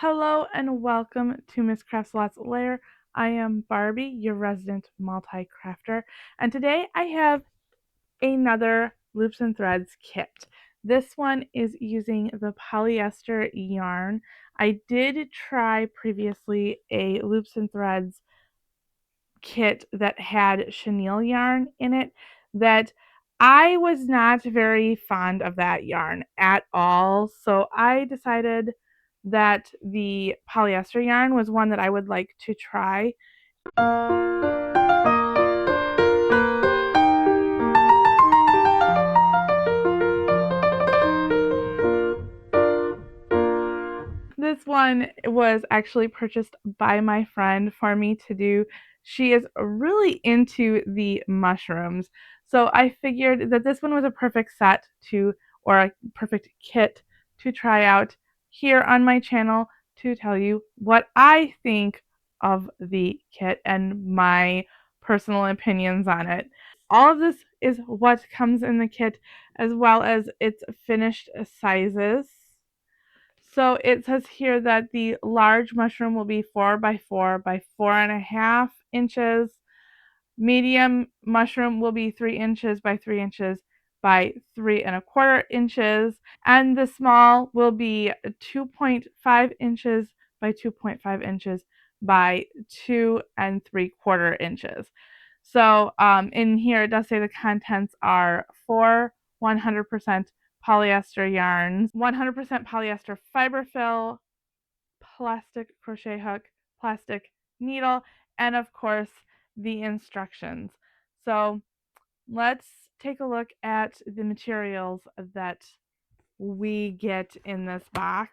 Hello and welcome to Miss Craftsalot's Lair. I am Barbie, your resident multi-crafter, and today I have another Loops and Threads kit. This one is using the polyester yarn. I did try previously a Loops and Threads kit that had chenille yarn in it that I was not very fond of that yarn at all. So I decided that the polyester yarn was one that I would like to try. This one was actually purchased by my friend for me to do. She is really into the mushrooms. So I figured that this one was a perfect set to, or a perfect kit to try out here on my channel to tell you what I think of the kit and my personal opinions on it. All of this is what comes in the kit, as well as its finished sizes. So it says here that the large mushroom will be 4 by 4 by 4.5 inches. Medium mushroom will be 3 inches by 3 inches by 3.25 inches. And the small will be 2.5 inches by 2.5 inches by 2.75 inches. So in here it does say the contents are 4 100% polyester yarns, 100% polyester fiber fill, plastic crochet hook, plastic needle, and of course the instructions. So let's take a look at the materials that we get in this box.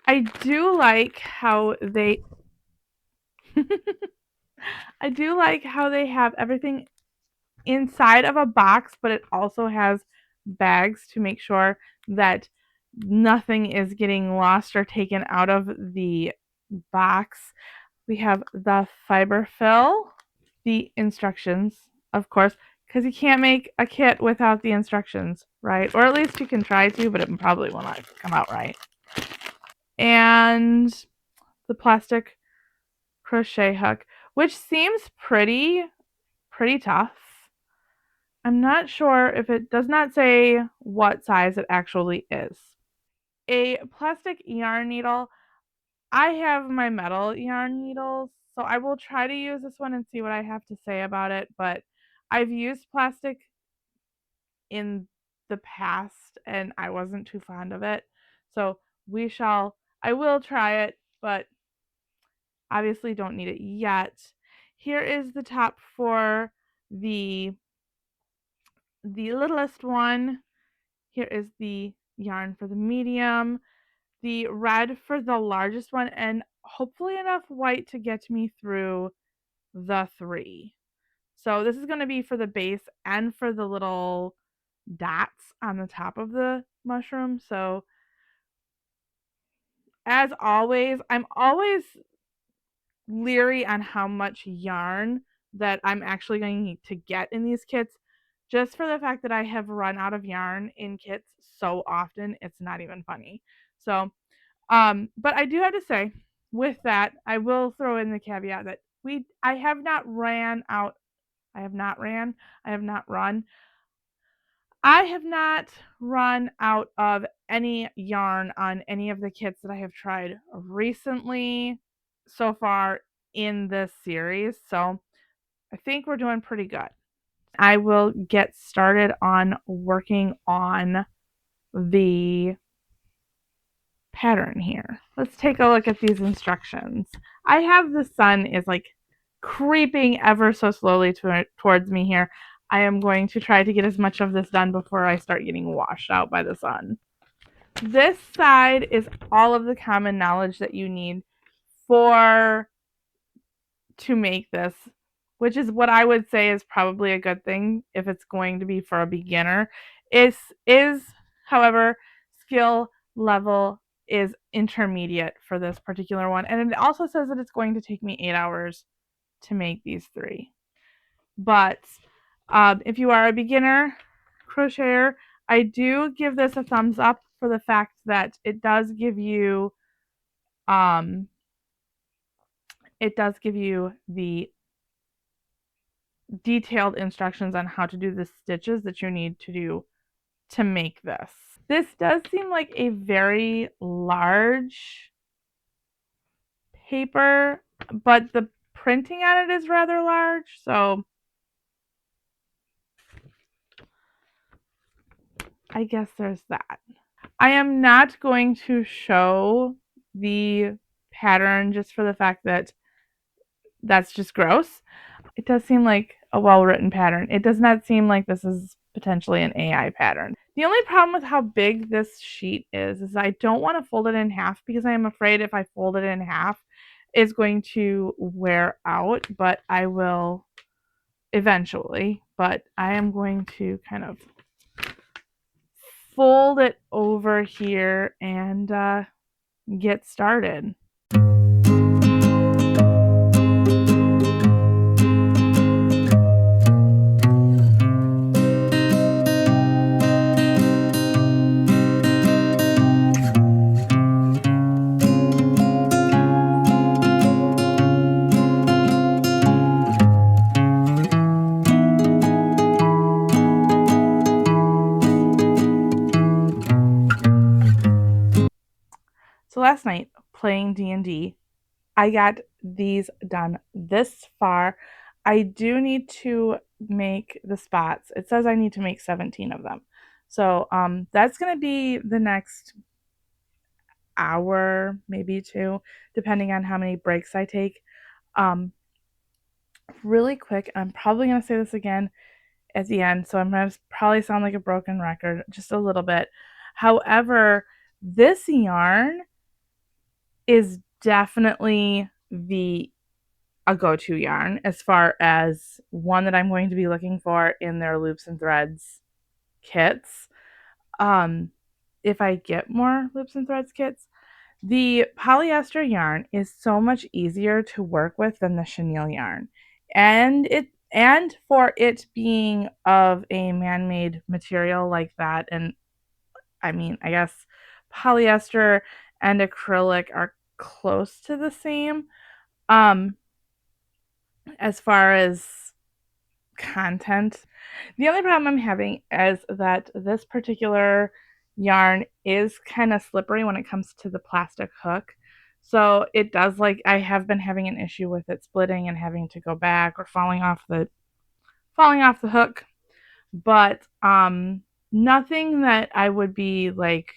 I do like how they I do like how they have everything inside of a box, but it also has bags to make sure that nothing is getting lost or taken out of the box. We have the fiber fill, the instructions, of course, because you can't make a kit without the instructions, right? Or at least you can try to, but it probably will not come out right. And the plastic crochet hook, which seems pretty tough. I'm not sure if it does not say what size it actually is. A plastic yarn needle. I have my metal yarn needles, so I will try to use this one and see what I have to say about it, but I've used plastic in the past and I wasn't too fond of it. So I will try it, but obviously don't need it yet. Here is the top for the littlest one. Here is the yarn for the medium, the red for the largest one, and hopefully enough white to get me through the 3. So this is going to be for the base and for the little dots on the top of the mushroom. So as always, I'm always leery on how much yarn that I'm actually going to get in these kits, just for the fact that I have run out of yarn in kits so often, it's not even funny. So, but I do have to say, with that, I will throw in the caveat that I have not ran out. I have not ran. I have not run. I have not run out of any yarn on any of the kits that I have tried recently so far in this series. So I think we're doing pretty good. I will get started on working on the pattern here. Let's take a look at these instructions. I have the sun is like creeping ever so slowly towards me here. I am going to try to get as much of this done before I start getting washed out by the sun. This side is all of the common knowledge that you need to make this, which is what I would say is probably a good thing if it's going to be for a beginner. Is however, skill level is intermediate for this particular one, and it also says that it's going to take me 8 hours to make these 3. But if you are a beginner crocheter, I do give this a thumbs up for the fact that it does give you It does give you the detailed instructions on how to do the stitches that you need to do to make this. This does seem like a very large paper, but the printing on it is rather large, so I guess there's that. I am not going to show the pattern just for the fact that that's just gross. It does seem like a well-written pattern. It does not seem like this is potentially an AI pattern. The only problem with how big this sheet is I don't want to fold it in half because I am afraid if I fold it in half, it's going to wear out, but I will eventually. But I am going to kind of fold it over here and get started. So last night playing D&D, I got these done this far. I do need to make the spots. It says I need to make 17 of them. So that's going to be the next hour, maybe two, depending on how many breaks I take. Really quick, I'm probably going to say this again at the end, so I'm going to probably sound like a broken record just a little bit. However, this yarn is definitely a go-to yarn as far as one that I'm going to be looking for in their loops and threads kits. If I get more loops and threads kits, the polyester yarn is so much easier to work with than the chenille yarn. And for it being of a man-made material like that, and I mean, I guess polyester and acrylic are close to the same. As far as content, the only problem I'm having is that this particular yarn is kind of slippery when it comes to the plastic hook. So it does, like, I have been having an issue with it splitting and having to go back or falling off the hook. But nothing that I would be like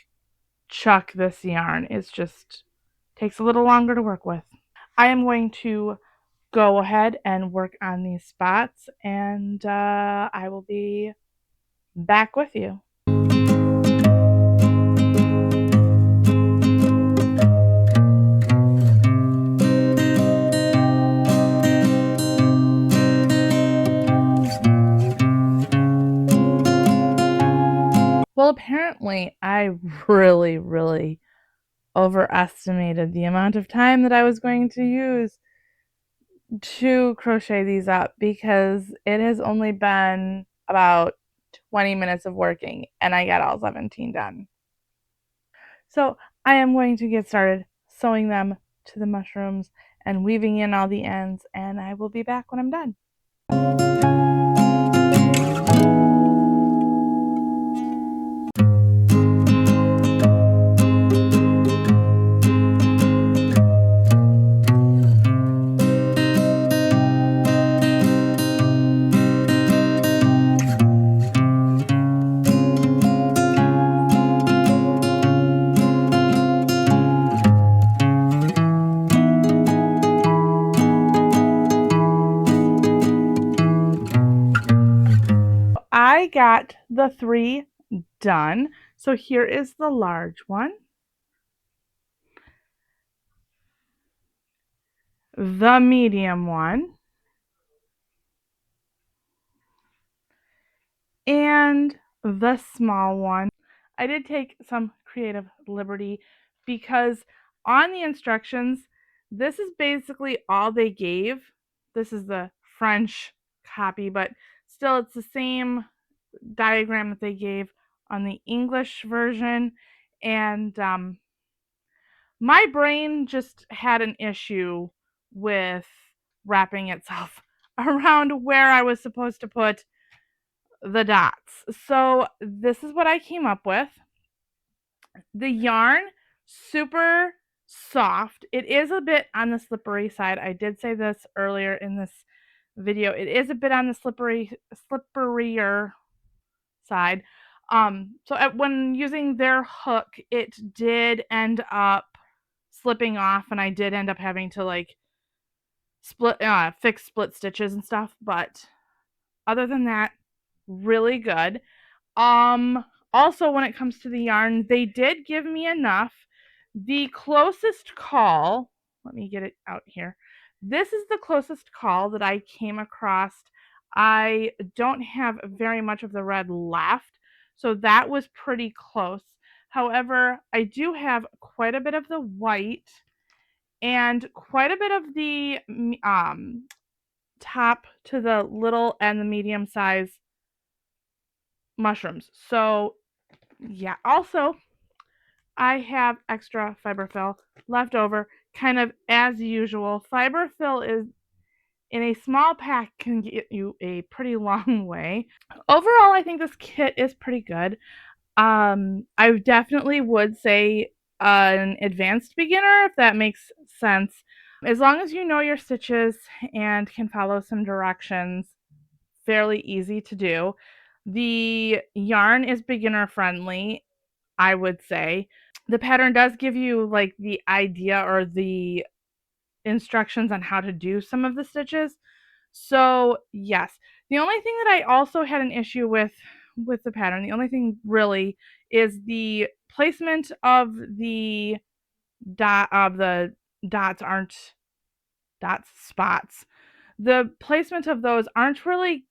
chuck this yarn. It's just takes a little longer to work with. I am going to go ahead and work on these spots, and I will be back with you. Well, apparently I really overestimated the amount of time that I was going to use to crochet these up because it has only been about 20 minutes of working and I got all 17 done. So I am going to get started sewing them to the mushrooms and weaving in all the ends, and I will be back when I'm done. I got the 3 done. So here is the large one, the medium one, and the small one. I did take some creative liberty because on the instructions, this is basically all they gave. This is the French copy, but still it's the same diagram that they gave on the English version. And my brain just had an issue with wrapping itself around where I was supposed to put the dots. So this is what I came up with. The yarn, super soft. It is a bit on the slippery side. I did say this earlier in this video. It is a bit on the slipperier side. When using their hook, it did end up slipping off, and I did end up having to like fix split stitches and stuff. But other than that, really good. Also, when it comes to the yarn, they did give me enough. The closest call, let me get it out here. This is the closest call that I came across. I don't have very much of the red left, so that was pretty close. However, I do have quite a bit of the white and quite a bit of the top to the little and the medium size mushrooms. So yeah, also I have extra fiberfill left over, kind of as usual. Fiberfill is in a small pack can get you a pretty long way. Overall, I think this kit is pretty good. I definitely would say an advanced beginner, if that makes sense. As long as you know your stitches and can follow some directions, fairly easy to do. The yarn is beginner friendly, I would say. The pattern does give you like the idea or the instructions on how to do some of the stitches. So yes, the only thing that I also had an issue with the pattern, the only thing really is the placement of the dots aren't dots spots. The placement of those aren't really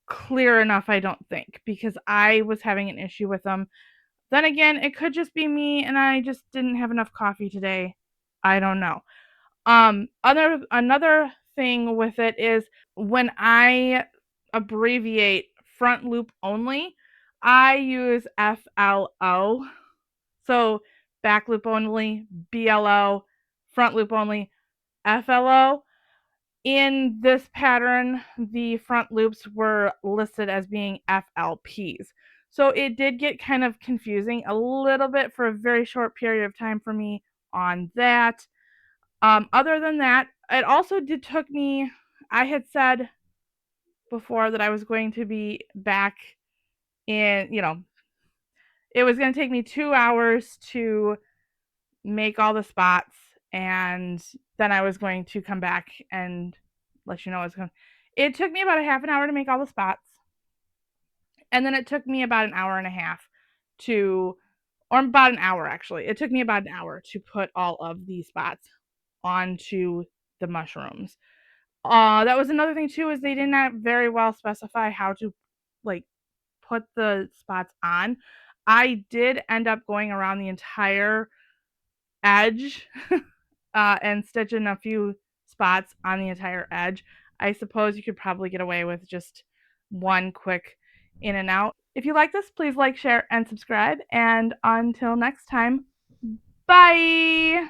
clear enough, I don't think, because I was having an issue with them. Then again, it could just be me and I just didn't have enough coffee today. I don't know. Another thing with it is when I abbreviate front loop only, I use FLO. So back loop only, BLO, front loop only, FLO. In this pattern, the front loops were listed as being FLPs. So it did get kind of confusing a little bit for a very short period of time for me on that. Other than that, it also took me, I had said before that I was going to be back in, it was going to take me 2 hours to make all the spots, and then I was going to come back and let you know what's going. It took me about a half an hour to make all the spots, and then it took me about an hour and a half to, or about an hour actually. It took me about an hour to put all of these spots onto the mushrooms. That was another thing too, is they did not very well specify how to like put the spots on. I did end up going around the entire edge and stitching a few spots on the entire edge. I suppose you could probably get away with just one quick in and out. If you like this, please like, share, and subscribe. And until next time, bye!